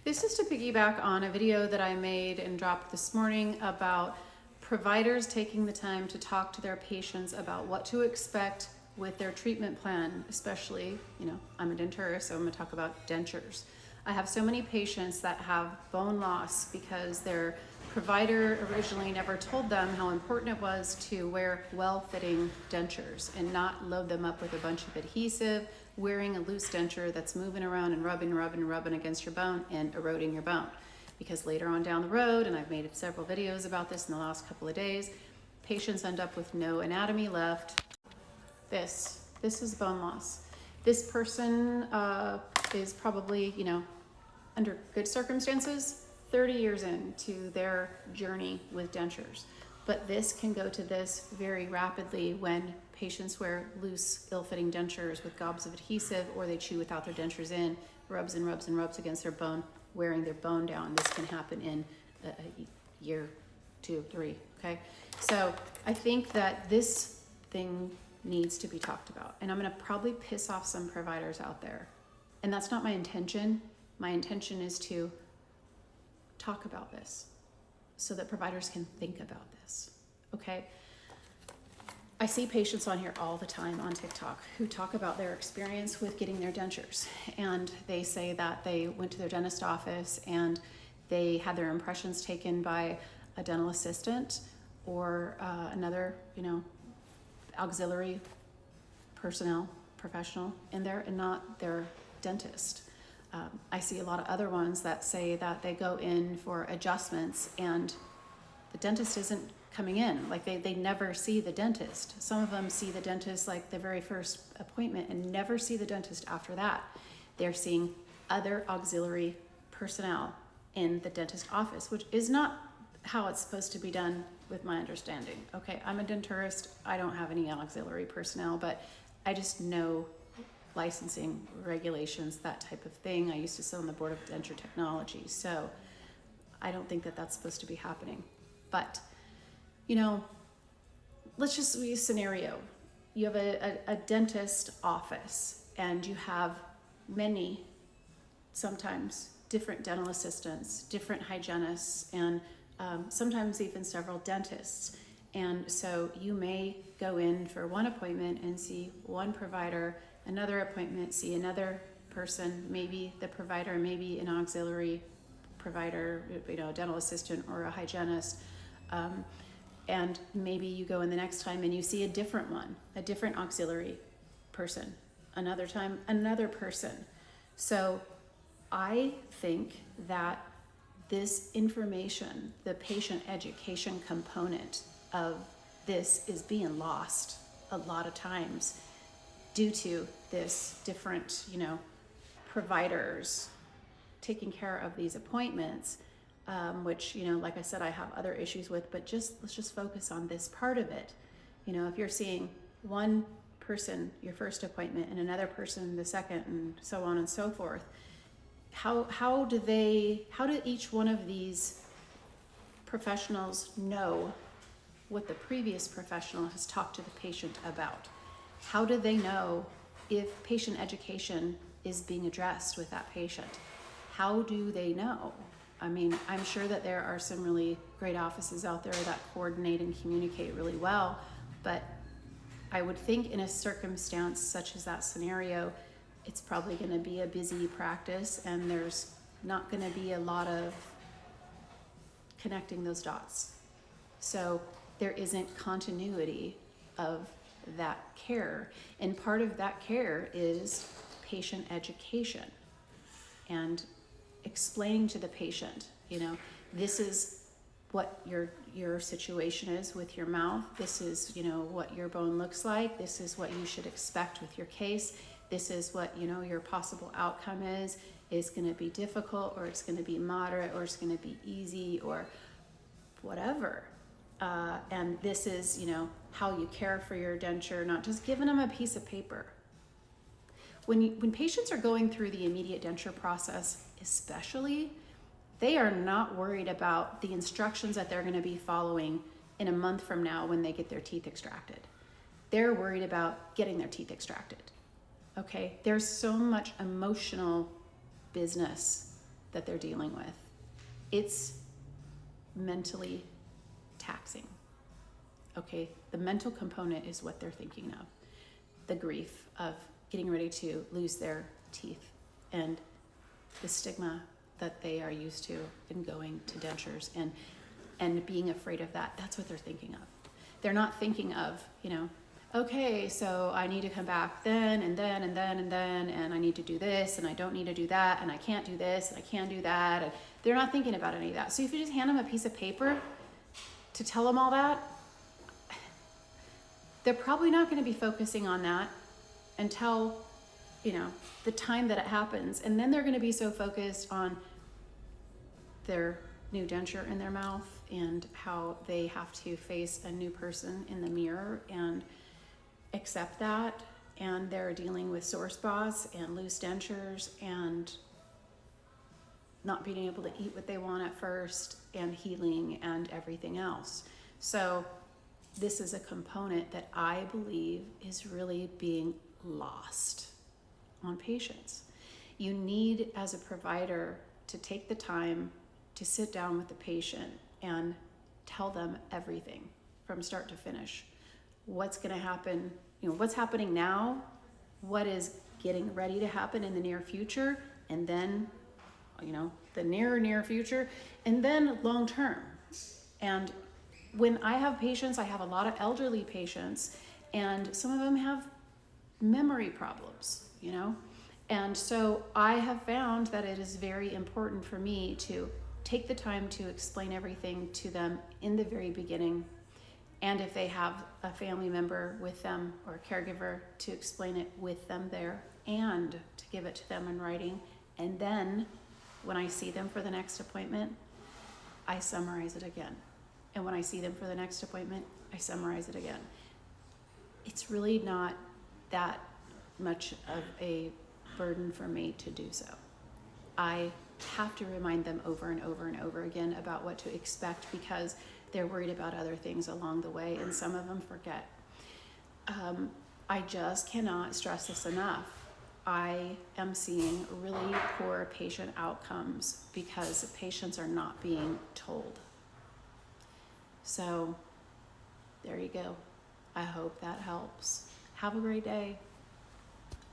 This is to piggyback on a video that I made and dropped this morning about providers taking the time to talk to their patients about what to expect with their treatment plan, especially, I'm a denturist, so I'm gonna talk about dentures. I have so many patients that have bone loss because their provider originally never told them how important it was to wear well-fitting dentures and not load them up with a bunch of adhesive, wearing a loose denture that's moving around and rubbing against your bone and eroding your bone. Because later on down the road, and I've made several videos about this in the last couple of days, patients end up with no anatomy left. This is bone loss. This person is probably, under good circumstances, 30 years into their journey with dentures. But this can go to this very rapidly when patients wear loose, ill-fitting dentures with gobs of adhesive, or they chew without their dentures in, rubs against their bone, wearing their bone down. This can happen in a year, 2, 3, okay? So I think that this thing needs to be talked about. And I'm gonna probably piss off some providers out there. And that's not my intention. My intention is to talk about this so that providers can think about this, okay? I see patients on here all the time on TikTok who talk about their experience with getting their dentures. And they say that they went to their dentist office and they had their impressions taken by a dental assistant or another, auxiliary professional in there, and not their dentist. I see a lot of other ones that say that they go in for adjustments and the dentist isn't coming in. Like they never see the dentist. Some of them see the dentist like the very first appointment and never see the dentist after that. They're seeing other auxiliary personnel in the dentist office, which is not how it's supposed to be done with my understanding. Okay, I'm a denturist. I don't have any auxiliary personnel, but I just know licensing regulations, that type of thing. I used to sit on the board of denture technology, so I don't think that that's supposed to be happening. But, let's just use a scenario. You have a dentist office and you have many, sometimes different dental assistants, different hygienists, and sometimes even several dentists. And so you may go in for one appointment and see one provider, another appointment, see another person, maybe the provider, maybe an auxiliary provider, a dental assistant or a hygienist. And maybe you go in the next time and you see a different one, a different auxiliary person, another time, another person. So I think that this information, the patient education component of this, is being lost a lot of times due to this different, providers taking care of these appointments, which, like I said, I have other issues with, but let's just focus on this part of it. If you're seeing one person your first appointment and another person the second, and so on and so forth, how do each one of these professionals know what the previous professional has talked to the patient about? How do they know if patient education is being addressed with that patient? How do they know? I mean, I'm sure that there are some really great offices out there that coordinate and communicate really well, but I would think in a circumstance such as that scenario, it's probably going to be a busy practice and there's not going to be a lot of connecting those dots. So there isn't continuity of that care. And part of that care is patient education and explaining to the patient, this is what your situation is with your mouth. This is, what your bone looks like. This is what you should expect with your case. This is what, your possible outcome is. It's going to be difficult, or it's going to be moderate, or it's going to be easy, or whatever. And this is, how you care for your denture, not just giving them a piece of paper. When patients are going through the immediate denture process, especially, they are not worried about the instructions that they're going to be following in a month from now when they get their teeth extracted. They're worried about getting their teeth extracted. Okay, there's so much emotional business that they're dealing with. It's mentally taxing. Okay, the mental component is what they're thinking of. The grief of getting ready to lose their teeth and the stigma that they are used to in going to dentures and being afraid of that. That's what they're thinking of. They're not thinking of, okay, so I need to come back then and then and then and then, and I need to do this and I don't need to do that, and I can't do this and I can't do that. And they're not thinking about any of that. So if you just hand them a piece of paper to tell them all that, they're probably not going to be focusing on that until, the time that it happens. And then they're going to be so focused on their new denture in their mouth and how they have to face a new person in the mirror and accept that. And they're dealing with sore spots and loose dentures and not being able to eat what they want at first and healing and everything else. So this is a component that I believe is really being lost on patients. You need, as a provider, to take the time to sit down with the patient and tell them everything from start to finish. What's going to happen, what's happening now, what is getting ready to happen in the near future, and then, the near future, and then long term. And when I have patients, I have a lot of elderly patients, and some of them have memory problems, And so I have found that it is very important for me to take the time to explain everything to them in the very beginning. And if they have a family member with them or a caregiver, to explain it with them there and to give it to them in writing. And then when I see them for the next appointment, I summarize it again. And when I see them for the next appointment, I summarize it again. It's really not that much of a burden for me to do so. I have to remind them over and over and over again about what to expect because they're worried about other things along the way, and some of them forget. I just cannot stress this enough. I am seeing really poor patient outcomes because patients are not being told. So there you go. I hope that helps. Have a great day.